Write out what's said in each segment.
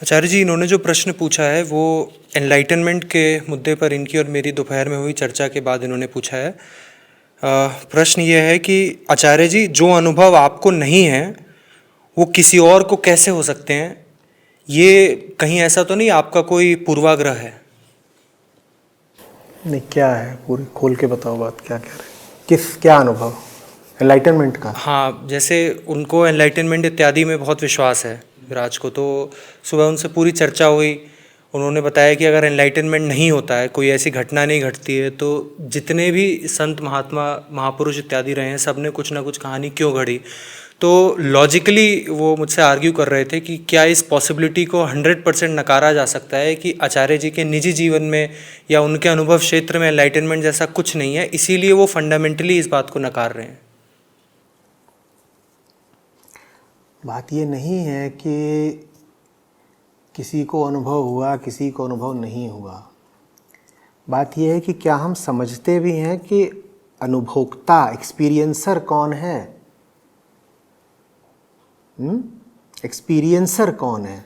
आचार्य जी, इन्होंने जो प्रश्न पूछा है वो एनलाइटनमेंट के मुद्दे पर इनकी और मेरी दोपहर में हुई चर्चा के बाद इन्होंने पूछा है। प्रश्न ये है कि आचार्य जी, जो अनुभव आपको नहीं है वो किसी और को कैसे हो सकते हैं? ये कहीं ऐसा तो नहीं आपका कोई पूर्वाग्रह है? नहीं, क्या है, पूरी खोल के बताओ, बात क्या कह रहे हैं, क्या अनुभव, एनलाइटनमेंट का? हाँ, जैसे उनको एनलाइटनमेंट इत्यादि में बहुत विश्वास है विराज को, तो सुबह उनसे पूरी चर्चा हुई। उन्होंने बताया कि अगर एनलाइटनमेंट नहीं होता है, कोई ऐसी घटना नहीं घटती है, तो जितने भी संत महात्मा महापुरुष इत्यादि रहे हैं सब ने कुछ ना कुछ कहानी क्यों घड़ी। तो लॉजिकली वो मुझसे आर्ग्यू कर रहे थे कि क्या इस पॉसिबिलिटी को 100% नकारा जा सकता है कि आचार्य जी के निजी जीवन में या उनके अनुभव क्षेत्र में एनलाइटनमेंट जैसा कुछ नहीं है, इसीलिए वो फंडामेंटली इस बात को नकार रहे हैं। बात ये नहीं है कि किसी को अनुभव हुआ, किसी को अनुभव नहीं हुआ। बात ये है कि क्या हम समझते भी हैं कि अनुभोक्ता, एक्सपीरियंसर कौन है? एक्सपीरियंसर कौन है?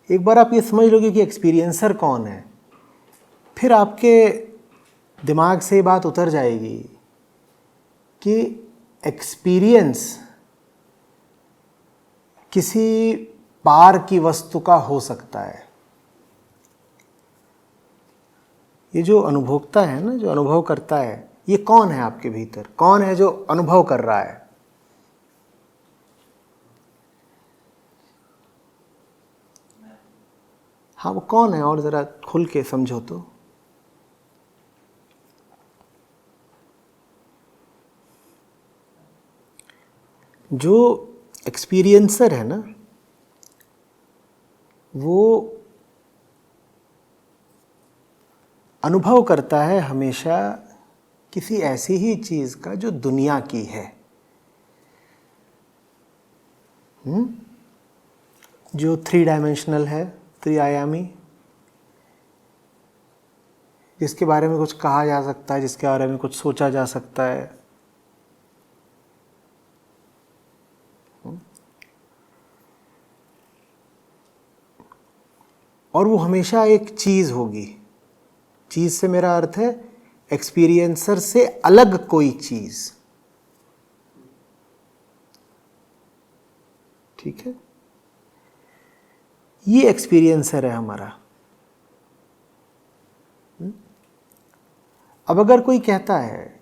एक बार आप ये समझ लोगे कि एक्सपीरियंसर कौन है, फिर आपके दिमाग से ये बात उतर जाएगी कि एक्सपीरियंस किसी पार की वस्तु का हो सकता है। ये जो अनुभोक्ता है ना, जो अनुभव करता है, ये कौन है आपके भीतर? कौन है जो अनुभव कर रहा है? हाँ, वो कौन है? और ज़रा खुल के समझो तो। जो एक्सपीरियंसर है ना, वो अनुभव करता है हमेशा किसी ऐसी ही चीज़ का जो दुनिया की है। जो 3 डायमेंशनल है, 3 आयामी, जिसके बारे में कुछ कहा जा सकता है, जिसके बारे में कुछ सोचा जा सकता है। और वो हमेशा एक चीज़ होगी। चीज़ से मेरा अर्थ है एक्सपीरियंसर से अलग कोई चीज़। ठीक है, ये एक्सपीरियंसर है हमारा। अब अगर कोई कहता है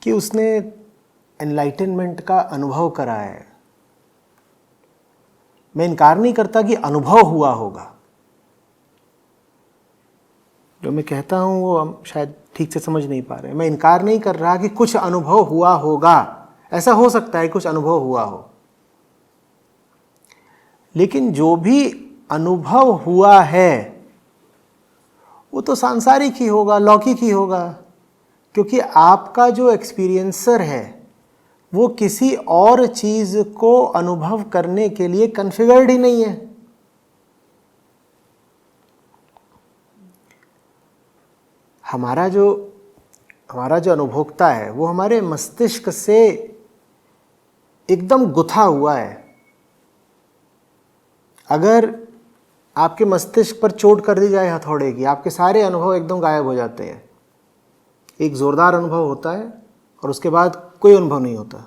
कि उसने एनलाइटनमेंट का अनुभव करा है, मैं इनकार नहीं करता कि अनुभव हुआ होगा। जो मैं कहता हूं वो हम शायद ठीक से समझ नहीं पा रहे। मैं इनकार नहीं कर रहा कि कुछ अनुभव हुआ होगा, ऐसा हो सकता है कुछ अनुभव हुआ हो, लेकिन जो भी अनुभव हुआ है वो तो सांसारिक ही होगा, लौकिक ही होगा, क्योंकि आपका जो एक्सपीरियंसर है वो किसी और चीज को अनुभव करने के लिए कॉन्फ़िगर्ड ही नहीं है। हमारा जो अनुभोक्ता है वो हमारे मस्तिष्क से एकदम गुथा हुआ है। अगर आपके मस्तिष्क पर चोट कर दी जाए हथौड़े की, आपके सारे अनुभव एकदम गायब हो जाते हैं। एक जोरदार अनुभव होता है और उसके बाद कोई अनुभव नहीं होता।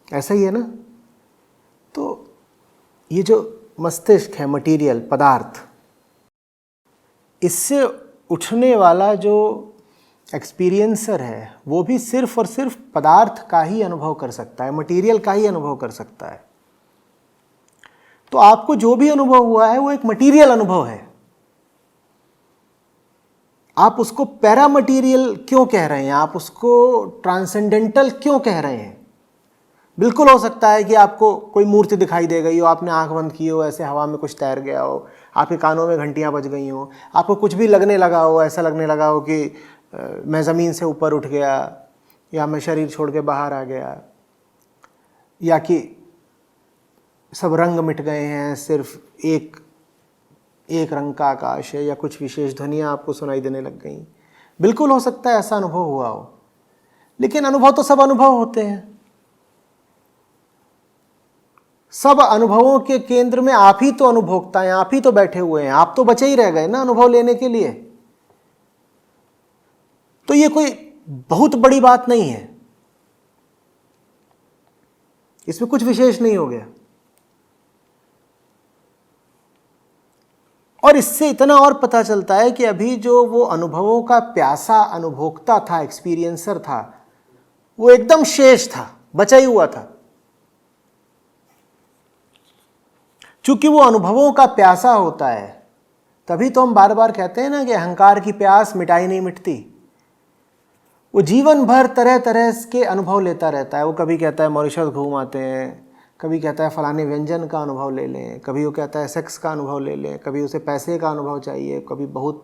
ऐसा ही है ना? तो ये जो मस्तिष्क है, मटेरियल, पदार्थ, इससे उठने वाला जो एक्सपीरियंसर है वो भी सिर्फ और सिर्फ पदार्थ का ही अनुभव कर सकता है, मटेरियल का ही अनुभव कर सकता है। तो आपको जो भी अनुभव हुआ है वो एक मटेरियल अनुभव है। आप उसको पैरा मटीरियल क्यों कह रहे हैं? आप उसको ट्रांसेंडेंटल क्यों कह रहे हैं? बिल्कुल हो सकता है कि आपको कोई मूर्ति दिखाई दे गई हो, आपने आंख बंद की हो, ऐसे हवा में कुछ तैर गया हो, आपके कानों में घंटियां बज गई हो, आपको कुछ भी लगने लगा हो, ऐसा लगने लगा हो कि मैं ज़मीन से ऊपर उठ गया, या मैं शरीर छोड़ के बाहर आ गया, या कि सब रंग मिट गए हैं, सिर्फ एक रंग का आकाश है, या कुछ विशेष ध्वनियाँ आपको सुनाई देने लग गई। बिल्कुल हो सकता है ऐसा अनुभव हुआ हो, लेकिन अनुभव तो सब अनुभव होते हैं। सब अनुभवों के केंद्र में आप ही तो अनुभोक्ता हैं, आप ही तो बैठे हुए हैं, आप तो बचे ही रह गए ना अनुभव लेने के लिए। तो ये कोई बहुत बड़ी बात नहीं है, इसमें कुछ विशेष नहीं हो गया। और इससे इतना और पता चलता है कि अभी जो वो अनुभवों का प्यासा अनुभोक्ता था, एक्सपीरियंसर था, वो एकदम शेष था, बचा ही हुआ था। चूंकि वो अनुभवों का प्यासा होता है, तभी तो हम बार बार कहते हैं ना कि अहंकार की प्यास मिटाई नहीं मिटती। वो जीवन भर तरह तरह के अनुभव लेता रहता है। वो कभी कहता है मॉरिशस घूम आते हैं, कभी कहता है फलाने व्यंजन का अनुभव ले लें, कभी वो कहता है सेक्स का अनुभव ले लें, कभी उसे पैसे का अनुभव चाहिए, कभी बहुत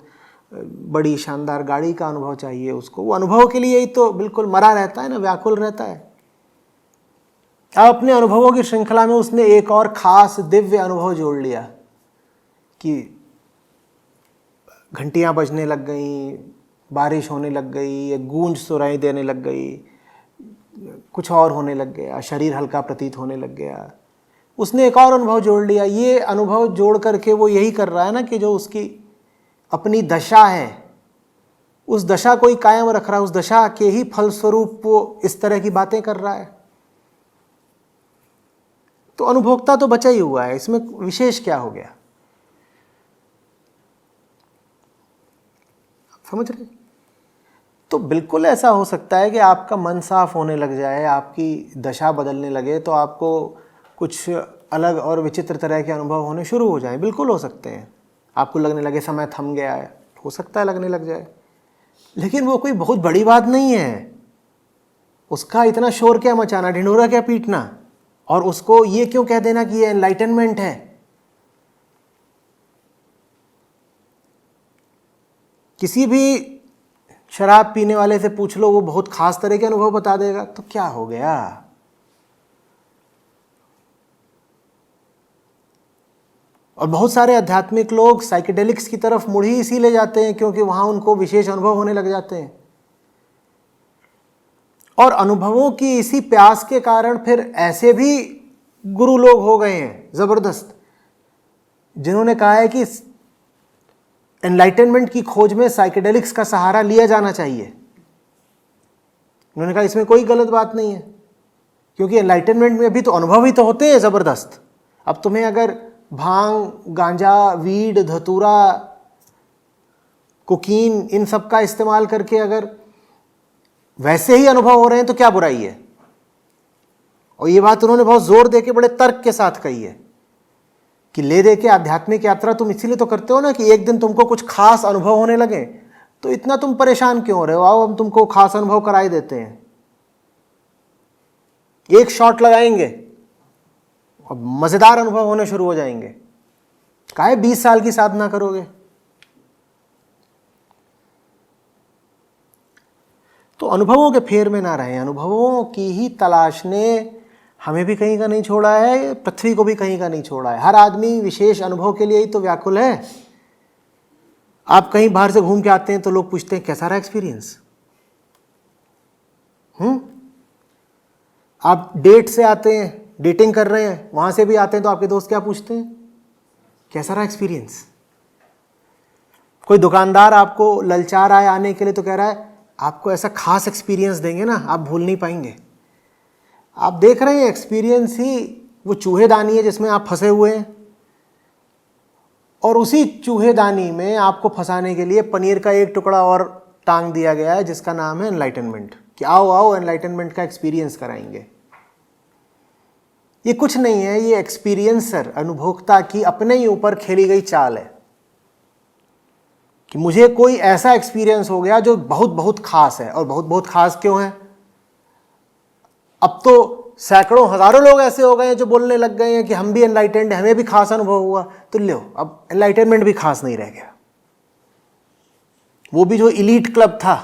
बड़ी शानदार गाड़ी का अनुभव चाहिए उसको। वो अनुभव के लिए ही तो बिल्कुल मरा रहता है ना, व्याकुल रहता है। अब अपने अनुभवों की श्रृंखला में उसने एक और खास दिव्य अनुभव जोड़ लिया कि घंटियां बजने लग गई, बारिश होने लग गई, एक गूंज सुनाई देने लग गई, कुछ और होने लग गया, शरीर हल्का प्रतीत होने लग गया। उसने एक और अनुभव जोड़ लिया। ये अनुभव जोड़ करके वो यही कर रहा है ना कि जो उसकी अपनी दशा है, उस दशा को ही कायम रख रहा है, उस दशा के ही फलस्वरूप वो इस तरह की बातें कर रहा है। तो अनुभोक्ता तो बचा ही हुआ है, इसमें विशेष क्या हो गया? समझ रहे? तो बिल्कुल ऐसा हो सकता है कि आपका मन साफ होने लग जाए, आपकी दशा बदलने लगे, तो आपको कुछ अलग और विचित्र तरह के अनुभव होने शुरू हो जाएं। बिल्कुल हो सकते हैं। आपको लगने लगे समय थम गया है, हो सकता है लगने लग जाए, लेकिन वो कोई बहुत बड़ी बात नहीं है। उसका इतना शोर क्या मचाना, ढिंढोरा क्या पीटना, और उसको ये क्यों कह देना कि ये एनलाइटनमेंट है। किसी भी शराब पीने वाले से पूछ लो, वो बहुत खास तरह के अनुभव बता देगा, तो क्या हो गया? और बहुत सारे आध्यात्मिक लोग साइकेडेलिक्स की तरफ मुड़ ही इसीलिए जाते हैं क्योंकि वहां उनको विशेष अनुभव होने लग जाते हैं। और अनुभवों की इसी प्यास के कारण फिर ऐसे भी गुरु लोग हो गए हैं जबरदस्त, जिन्होंने कहा है कि एनलाइटनमेंट की खोज में साइकेडेलिक्स का सहारा लिया जाना चाहिए। उन्होंने कहा इसमें कोई गलत बात नहीं है, क्योंकि एनलाइटनमेंट में भी तो अनुभव ही तो होते हैं ज़बरदस्त। अब तुम्हें अगर भांग, गांजा, वीड, धतूरा, कोकीन, इन सब का इस्तेमाल करके अगर वैसे ही अनुभव हो रहे हैं तो क्या बुराई है? और ये बात उन्होंने बहुत जोर देके बड़े तर्क के साथ कही है कि ले दे के आध्यात्मिक यात्रा तुम इसीलिए तो करते हो ना कि एक दिन तुमको कुछ खास अनुभव होने लगे, तो इतना तुम परेशान क्यों हो रहे हो? आओ हम तुमको खास अनुभव कराई देते हैं। एक शॉट लगाएंगे और मजेदार अनुभव होने शुरू हो जाएंगे। काहे 20 साल की साधना करोगे? तो अनुभवों के फेर में ना रहें। अनुभवों की ही तलाश ने हमें भी कहीं का नहीं छोड़ा है, पृथ्वी को भी कहीं का नहीं छोड़ा है। हर आदमी विशेष अनुभव के लिए ही तो व्याकुल है। आप कहीं बाहर से घूम के आते हैं तो लोग पूछते हैं कैसा रहा एक्सपीरियंस। आप डेट से आते हैं, डेटिंग कर रहे हैं, वहां से भी आते हैं तो आपके दोस्त क्या पूछते हैं? कैसा रहा एक्सपीरियंस। कोई दुकानदार आपको ललचा रहा है आने के लिए तो कह रहा है आपको ऐसा खास एक्सपीरियंस देंगे ना, आप भूल नहीं पाएंगे। आप देख रहे हैं एक्सपीरियंस ही वो चूहेदानी है जिसमें आप फंसे हुए हैं, और उसी चूहेदानी में आपको फंसाने के लिए पनीर का एक टुकड़ा और टांग दिया गया है जिसका नाम है एनलाइटनमेंट, कि आओ आओ एनलाइटनमेंट का एक्सपीरियंस कराएंगे। ये कुछ नहीं है, ये एक्सपीरियंसर अनुभोक्ता की अपने ही ऊपर खेली गई चाल है कि मुझे कोई ऐसा एक्सपीरियंस हो गया जो बहुत बहुत खास है। और बहुत बहुत खास क्यों है? अब तो सैकड़ों हजारों लोग ऐसे हो गए हैं जो बोलने लग गए हैं कि हम भी एनलाइटेंड, हमें भी खास अनुभव हुआ। तो लो, अब एनलाइटनमेंट भी खास नहीं रह गया। वो भी जो इलीट क्लब था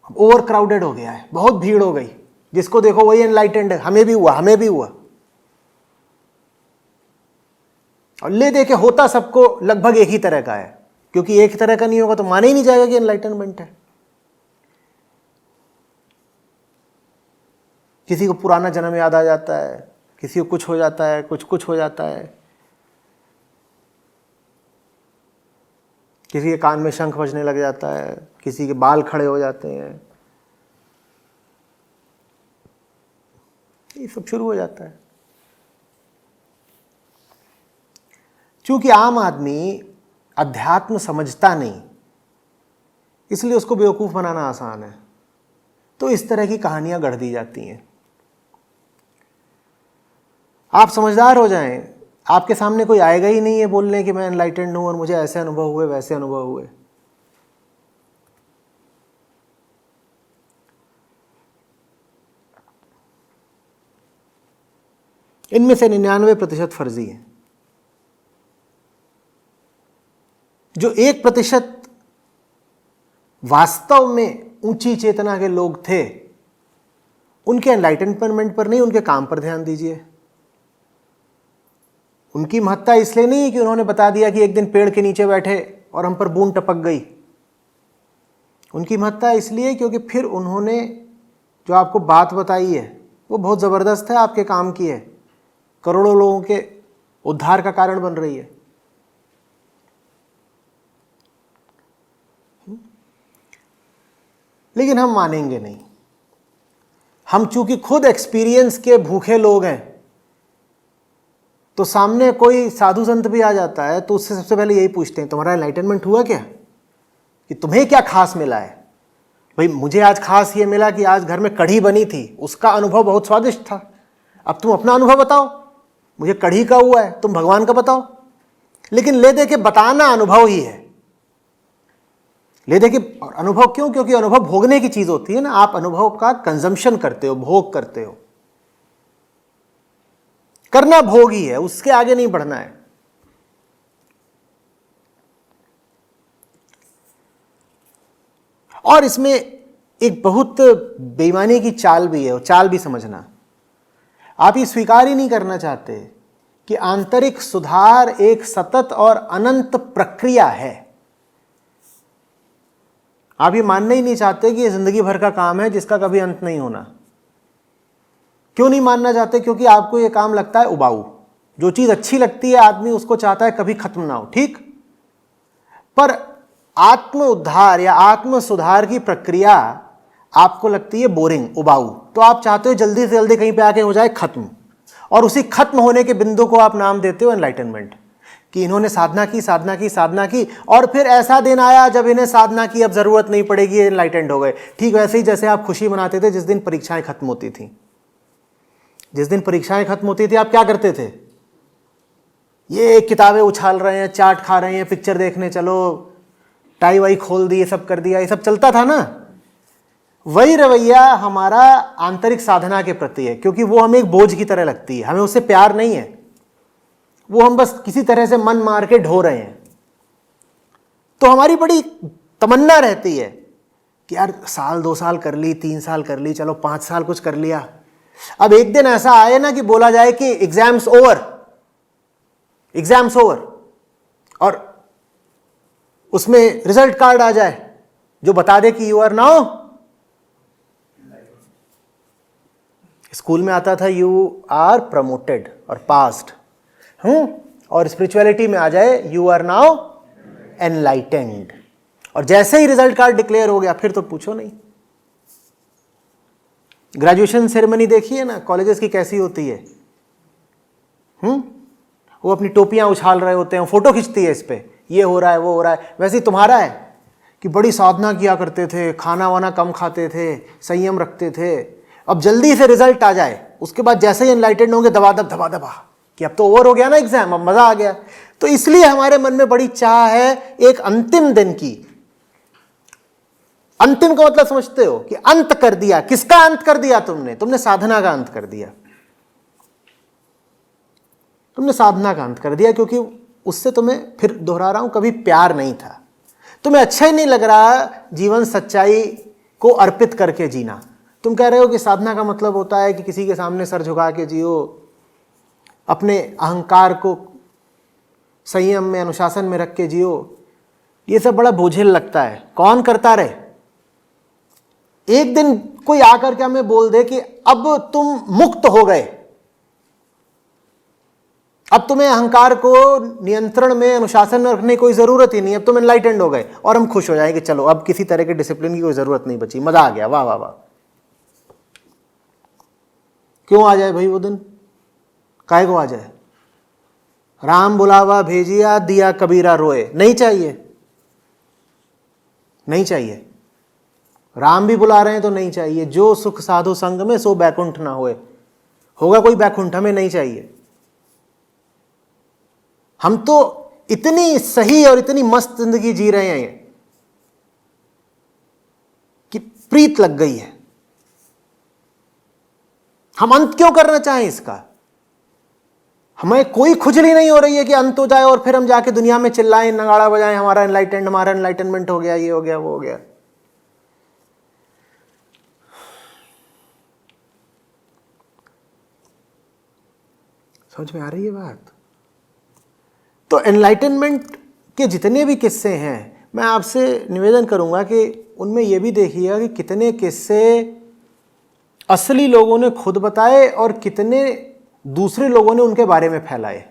ओवर क्राउडेड हो गया है, बहुत भीड़ हो गई, जिसको देखो वही एनलाइटेंड है, हमें भी हुआ, हमें भी हुआ। और ले दे के होता सबको लगभग एक ही तरह का है, क्योंकि एक तरह का नहीं होगा तो माने ही नहीं जाएगा कि एनलाइटनमेंट है। किसी को पुराना जन्म याद आ जाता है, किसी को कुछ हो जाता है, कुछ हो जाता है, किसी के कान में शंख बजने लग जाता है, किसी के बाल खड़े हो जाते हैं, ये सब शुरू हो जाता है। क्योंकि आम आदमी अध्यात्म समझता नहीं, इसलिए उसको बेवकूफ़ बनाना आसान है, तो इस तरह की कहानियां गढ़ दी जाती हैं। आप समझदार हो जाएं, आपके सामने कोई आएगा ही नहीं है बोलने कि मैं एनलाइटेंड हूं और मुझे ऐसे अनुभव हुए, वैसे अनुभव हुए। इनमें से 99% फर्जी है। जो 1% वास्तव में ऊंची चेतना के लोग थे, उनके एनलाइटनमेंट पर नहीं, उनके काम पर ध्यान दीजिए। उनकी महत्ता इसलिए नहीं कि उन्होंने बता दिया कि एक दिन पेड़ के नीचे बैठे और हम पर बूंद टपक गई। उनकी महत्ता इसलिए क्योंकि फिर उन्होंने जो आपको बात बताई है वो बहुत ज़बरदस्त है, आपके काम की है, करोड़ों लोगों के उद्धार का कारण बन रही है। लेकिन हम मानेंगे नहीं। हम चूंकि खुद एक्सपीरियंस के भूखे लोग हैं, तो सामने कोई साधु संत भी आ जाता है तो उससे सबसे पहले यही पूछते हैं, तुम्हारा एनलाइटनमेंट हुआ क्या, कि तुम्हें क्या खास मिला है। भाई मुझे आज खास ये मिला कि आज घर में कढ़ी बनी थी, उसका अनुभव बहुत स्वादिष्ट था। अब तुम अपना अनुभव बताओ, मुझे कढ़ी का हुआ है, तुम भगवान का बताओ। लेकिन ले दे के बताना अनुभव ही है। ले दे के अनुभव क्यों? क्योंकि अनुभव भोगने की चीज होती है ना। आप अनुभव का कंजम्पशन करते हो, भोग करते हो। करना भोग ही है, उसके आगे नहीं बढ़ना है। और इसमें एक बहुत बेईमानी की चाल भी है, वो चाल भी समझना। आप ये स्वीकार ही नहीं करना चाहते कि आंतरिक सुधार एक सतत और अनंत प्रक्रिया है। आप ये मानना ही नहीं चाहते कि ये जिंदगी भर का काम है जिसका कभी अंत नहीं होना। क्यों नहीं मानना चाहते? क्योंकि आपको ये काम लगता है उबाऊ। जो चीज अच्छी लगती है आदमी उसको चाहता है कभी खत्म ना हो, ठीक? पर आत्म उद्धार या आत्म सुधार की प्रक्रिया आपको लगती है बोरिंग, उबाऊ, तो आप चाहते हो जल्दी से जल्दी कहीं पे आके हो जाए खत्म। और उसी खत्म होने के बिंदु को आप नाम देते हो एनलाइटनमेंट, कि इन्होंने साधना की, साधना की, साधना की, और फिर ऐसा दिन आया जब इन्हें साधना की अब जरूरत नहीं पड़ेगी, ये एनलाइटेंड हो गए। ठीक वैसे ही जैसे आप खुशी मनाते थे जिस दिन परीक्षाएं खत्म होती थी। जिस दिन परीक्षाएं खत्म होती थी आप क्या करते थे? ये किताबें उछाल रहे हैं, चाट खा रहे हैं, पिक्चर देखने चलो, टाई वाई खोल दी, ये सब कर दिया, ये सब चलता था ना। वही रवैया हमारा आंतरिक साधना के प्रति है, क्योंकि वो हमें एक बोझ की तरह लगती है। हमें उससे प्यार नहीं है, वो हम बस किसी तरह से मन मार के ढो रहे हैं। तो हमारी बड़ी तमन्ना रहती है कि यार साल 2 साल कर ली, 3 साल कर ली, चलो 5 साल कुछ कर लिया। अब एक दिन ऐसा आए ना कि बोला जाए कि एग्जाम्स ओवर, एग्जाम्स ओवर, और उसमें रिजल्ट कार्ड आ जाए जो बता दे कि यू आर नाउ, स्कूल में आता था यू आर प्रमोटेड और पास्ड, और स्पिरिचुअलिटी में आ जाए यू आर नाउ एनलाइटेंड। और जैसे ही रिजल्ट कार्ड डिक्लेयर हो गया फिर तो पूछो नहीं। ग्रेजुएशन सेरेमनी देखिए ना कॉलेजेस की कैसी होती है। वो अपनी टोपियां उछाल रहे होते हैं, फोटो खिंचती है इस पे, ये हो रहा है, वो हो रहा है। वैसे ही तुम्हारा है कि बड़ी साधना किया करते थे, खाना वाना कम खाते थे, संयम रखते थे। अब जल्दी से रिजल्ट आ जाए, उसके बाद जैसे ही एनलाइटेंड होंगे दबा दबा कि अब तो ओवर हो गया ना एग्जाम, अब मजा आ गया। तो इसलिए हमारे मन में बड़ी चाह है एक अंतिम दिन की। अंतिम का मतलब समझते हो कि अंत कर दिया। किसका अंत कर दिया? तुमने साधना का अंत कर दिया। तुमने साधना का अंत कर दिया, क्योंकि उससे तुम्हें, फिर दोहरा रहा हूं, कभी प्यार नहीं था। तुम्हें अच्छा ही नहीं लग रहा जीवन सच्चाई को अर्पित करके जीना। तुम कह रहे हो कि साधना का मतलब होता है कि किसी के सामने सर झुका के जियो, अपने अहंकार को संयम में, अनुशासन में रख के जियो। ये सब बड़ा बोझिल लगता है, कौन करता रहे? एक दिन कोई आकर के हमें बोल दे कि अब तुम मुक्त हो गए, अब तुम्हें अहंकार को नियंत्रण में, अनुशासन में रखने की कोई जरूरत ही नहीं। अब तुम एनलाइटेंड हो गए और हम खुश हो जाएंगे, चलो अब किसी तरह के डिसिप्लिन की कोई जरूरत नहीं बची, मजा आ गया, वाह वाह वाह। क्यों आ जाए भाई वो दिन, काहे को आ जाए? राम बुलावा भेजिया, दिया कबीरा रोए, नहीं चाहिए, नहीं चाहिए। राम भी बुला रहे हैं तो नहीं चाहिए। जो सुख साधु संग में सो बैकुंठ ना होए, होगा कोई बैकुंठ, हमें नहीं चाहिए। हम तो इतनी सही और इतनी मस्त जिंदगी जी रहे हैं कि प्रीत लग गई है। हम अंत क्यों करना चाहें इसका? हमें कोई खुजली नहीं हो रही है कि अंत हो जाए और फिर हम जाके दुनिया में चिल्लाएं, नगाड़ा बजाएं, हमारा एनलाइटनमेंट हो गया, ये हो गया, वो हो गया। समझ में आ रही है बात? तो एनलाइटनमेंट के जितने भी किस्से हैं, मैं आपसे निवेदन करूंगा कि उनमें यह भी देखिएगा कि कितने किस्से असली लोगों ने खुद बताए और कितने दूसरे लोगों ने उनके बारे में फैलाए।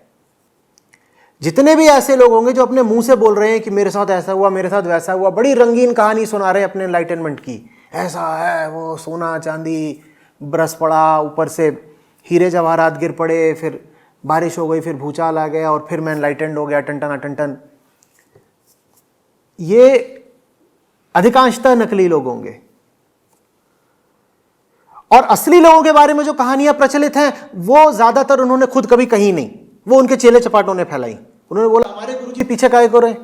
जितने भी ऐसे लोग होंगे जो अपने मुंह से बोल रहे हैं कि मेरे साथ ऐसा हुआ, मेरे साथ वैसा हुआ, बड़ी रंगीन कहानी सुना रहे हैं अपने एनलाइटनमेंट की, ऐसा है वो, सोना चांदी बरस पड़ा, ऊपर से हीरे जवाहरात गिर पड़े, फिर बारिश हो गई, फिर भूचाल आ गया और फिर मैं एनलाइटेंड हो गया, टन टन। ये अधिकांशतः नकली लोग होंगे। और असली लोगों के बारे में जो कहानियां प्रचलित हैं वो ज्यादातर उन्होंने खुद कभी कही नहीं, वो उनके चेले चपाटों ने फैलाई। उन्होंने बोला हमारे गुरुजी पीछे काहे को रहे,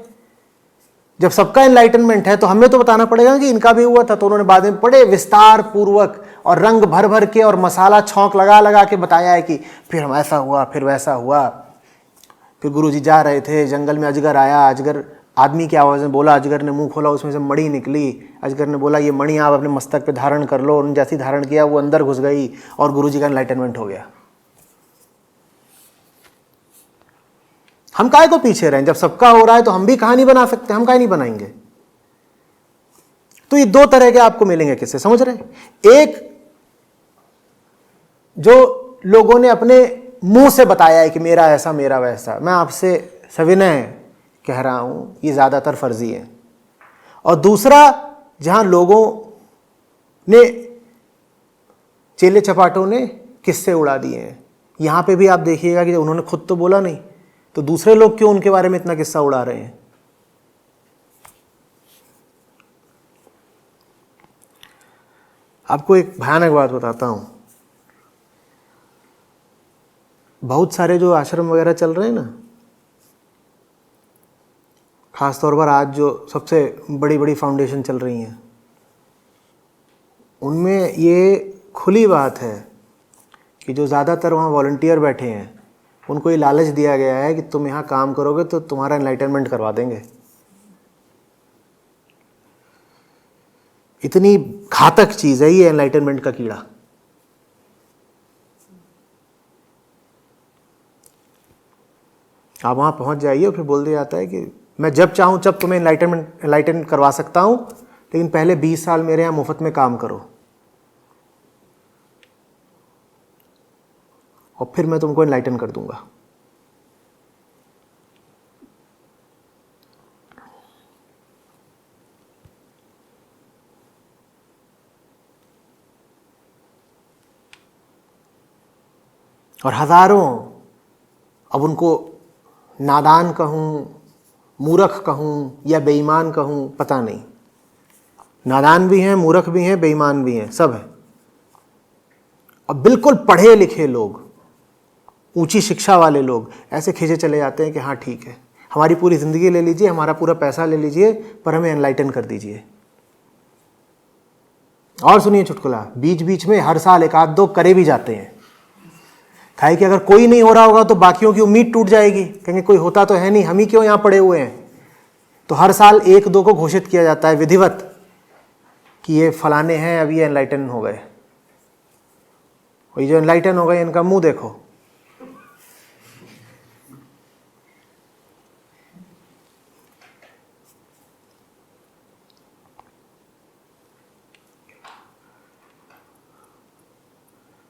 जब सबका एनलाइटनमेंट है तो हमें तो बताना पड़ेगा कि इनका भी हुआ था। तो उन्होंने बाद में बड़े विस्तार पूर्वक और रंग भर भर के और मसाला छौंक लगा लगा के बताया है कि फिर हम ऐसा हुआ, फिर वैसा हुआ। फिर गुरुजी जा रहे थे, जंगल में अजगर आया, अजगर आदमी की आवाज़ में बोला, अजगर ने मुंह खोला, उसमें से मणि निकली। अजगर ने बोला ये मणि आप अपने मस्तक पे धारण कर लो। उन्होंने जैसी धारण किया वो अंदर घुस गई और गुरुजी का एनलाइटनमेंट हो गया। हम काहे को पीछे रहें? जब सबका हो रहा है तो हम भी कहानी बना सकते हैं, हम काहे नहीं बनाएंगे? तो ये दो तरह के आपको मिलेंगे किस्से, समझ रहे हैं? एक जो लोगों ने अपने मुंह से बताया है कि मेरा ऐसा, मेरा वैसा, मैं आपसे सविनय कह रहा हूं ये ज्यादातर फर्जी है। और दूसरा जहां लोगों ने, चेले चपाटों ने किस्से उड़ा दिए हैं। यहां पे भी आप देखिएगा कि उन्होंने खुद तो बोला नहीं, तो दूसरे लोग क्यों उनके बारे में इतना किस्सा उड़ा रहे हैं? आपको एक भयानक बात बताता हूं। बहुत सारे जो आश्रम वगैरह चल रहे हैं ना, खास तौर पर आज जो सबसे बड़ी बड़ी फाउंडेशन चल रही हैं, उनमें ये खुली बात है कि जो ज़्यादातर वहाँ वॉलंटियर बैठे हैं उनको ये लालच दिया गया है कि तुम यहाँ काम करोगे तो तुम्हारा एनलाइटनमेंट करवा देंगे। इतनी घातक चीज़ है ये एनलाइटनमेंट का कीड़ा। आप वहाँ पहुँच जाइए और फिर बोल दिया जाता है कि मैं जब चाहूँ जब तुम्हें एनलाइटन करवा सकता हूँ, लेकिन पहले 20 साल मेरे यहाँ मुफ्त में काम करो और फिर मैं तुमको एनलाइटन कर दूंगा। और हजारों, अब उनको नादान कहूं, मूर्ख कहूं या बेईमान कहूं, पता नहीं। नादान भी हैं, मूर्ख भी हैं, बेईमान भी हैं, सब है। अब बिल्कुल पढ़े लिखे लोग, ऊंची शिक्षा वाले लोग ऐसे खींचे चले जाते हैं कि हाँ ठीक है, हमारी पूरी ज़िंदगी ले लीजिए, हमारा पूरा पैसा ले लीजिए, पर हमें एनलाइटन कर दीजिए। और सुनिए चुटकुला, बीच बीच में हर साल एक आध दो करे भी जाते हैं। खाए कि अगर कोई नहीं हो रहा होगा तो बाकियों की उम्मीद टूट जाएगी, कहेंगे कोई होता तो है नहीं, हम ही क्यों यहाँ पड़े हुए हैं। तो हर साल एक दो को घोषित किया जाता है विधिवत कि ये फलाने हैं, अभी ये एनलाइटन हो गए। और ये जो एनलाइटन हो गए इनका मुंह देखो।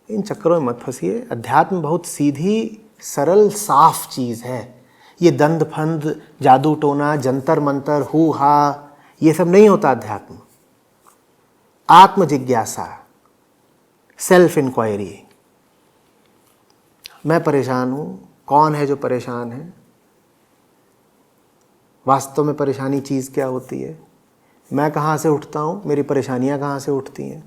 इन चक्करों में मत फंसिए। अध्यात्म बहुत सीधी सरल साफ चीज़ है। ये दंद फंद, जादू टोना, जंतर मंतर, हु हा, ये सब नहीं होता अध्यात्म। आत्म जिज्ञासा, सेल्फ इंक्वायरी। मैं परेशान हूँ, कौन है जो परेशान है, वास्तव में परेशानी चीज़ क्या होती है, मैं कहाँ से उठता हूँ, मेरी परेशानियाँ कहाँ से उठती हैं।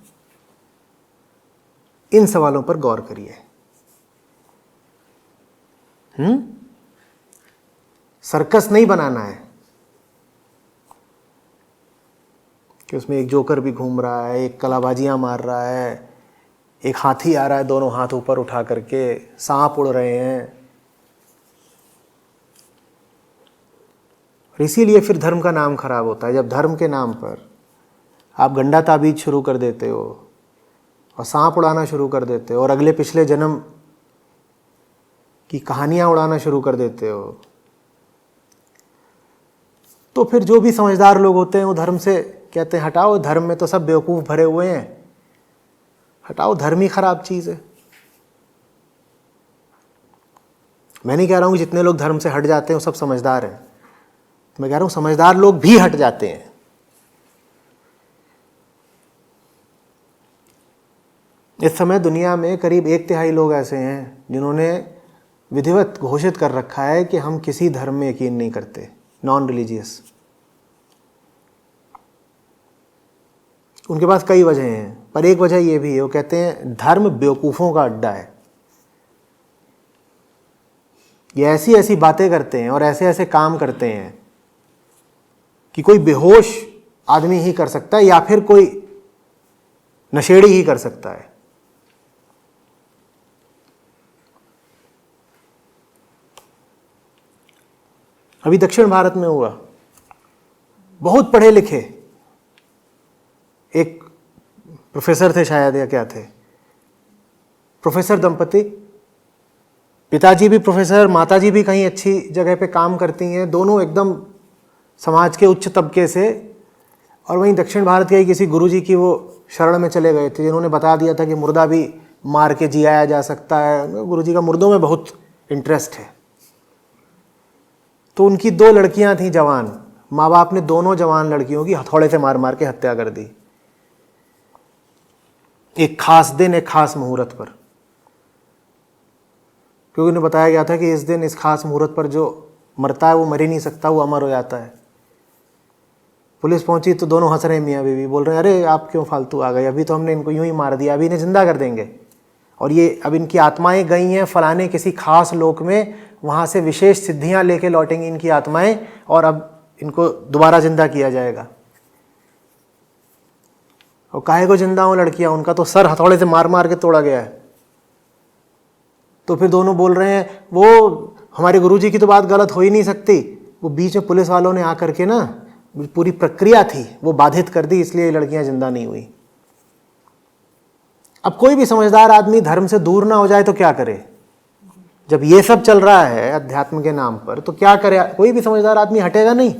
इन सवालों पर गौर करिए। सर्कस नहीं बनाना है कि उसमें एक जोकर भी घूम रहा है, एक कलाबाजियां मार रहा है, एक हाथी आ रहा है दोनों हाथ ऊपर उठा करके, सांप उड़ रहे हैं। और इसीलिए फिर धर्म का नाम खराब होता है। जब धर्म के नाम पर आप गंडा ताबीज शुरू कर देते हो और सांप उड़ाना शुरू कर देते हो और अगले पिछले जन्म की कहानियां उड़ाना शुरू कर देते हो, तो फिर जो भी समझदार लोग होते हैं वो धर्म से कहते हैं हटाओ, धर्म में तो सब बेवकूफ़ भरे हुए हैं, हटाओ, धर्म ही खराब चीज़ है। मैं नहीं कह रहा हूँ जितने लोग धर्म से हट जाते हैं वो सब समझदार हैं, मैं कह रहा हूँ समझदार लोग भी हट जाते हैं। इस समय दुनिया में करीब 1/3 लोग ऐसे हैं जिन्होंने विधिवत घोषित कर रखा है कि हम किसी धर्म में यकीन नहीं करते, नॉन रिलीजियस। उनके पास कई वजह हैं, पर एक वजह ये भी है, वो कहते हैं धर्म बेवकूफ़ों का अड्डा है। ये ऐसी ऐसी बातें करते हैं और ऐसे ऐसे काम करते हैं कि कोई बेहोश आदमी ही कर सकता है या फिर कोई नशेड़ी ही कर सकता है। अभी दक्षिण भारत में हुआ, बहुत पढ़े लिखे एक प्रोफेसर थे शायद या क्या थे, प्रोफेसर दंपति, पिताजी भी प्रोफेसर, माताजी भी कहीं अच्छी जगह पे काम करती हैं, दोनों एकदम समाज के उच्च तबके से। और वहीं दक्षिण भारत के किसी गुरुजी की वो शरण में चले गए थे जिन्होंने बता दिया था कि मुर्दा भी मार के जियाया जा सकता है। गुरुजी का मुर्दों में बहुत इंटरेस्ट है। तो उनकी 2 लड़कियां थीं जवान, माँ बाप ने दोनों जवान लड़कियों की हथौड़े से मार मार के हत्या कर दी, एक खास दिन, एक खास मुहूर्त पर। क्योंकि उन्हें बताया गया था कि इस दिन, इस खास मुहूर्त पर जो मरता है वो मर ही नहीं सकता, वो अमर हो जाता है। पुलिस पहुंची तो दोनों हंस रहे हैं, मियाँ बीवी बोल रहे हैं अरे आप क्यों फालतू आ गए, अभी तो हमने इनको यूं ही मार दिया, अभी इन्हें जिंदा कर देंगे और ये अब इनकी आत्माएं गई हैं फलाने किसी खास लोक में, वहाँ से विशेष सिद्धियाँ लेके लौटेंगी इनकी आत्माएं और अब इनको दोबारा जिंदा किया जाएगा। और काहे को जिंदा हो लड़कियां, उनका तो सर हथौड़े से मार मार के तोड़ा गया है। तो फिर दोनों बोल रहे हैं वो हमारे गुरुजी की तो बात गलत हो ही नहीं सकती, वो बीच में पुलिस वालों ने आकर के ना पूरी प्रक्रिया थी वो बाधित कर दी, इसलिए लड़कियां जिंदा नहीं हुई। अब कोई भी समझदार आदमी धर्म से दूर ना हो जाए तो क्या करे? जब ये सब चल रहा है अध्यात्म के नाम पर तो क्या करे? कोई भी समझदार आदमी हटेगा नहीं।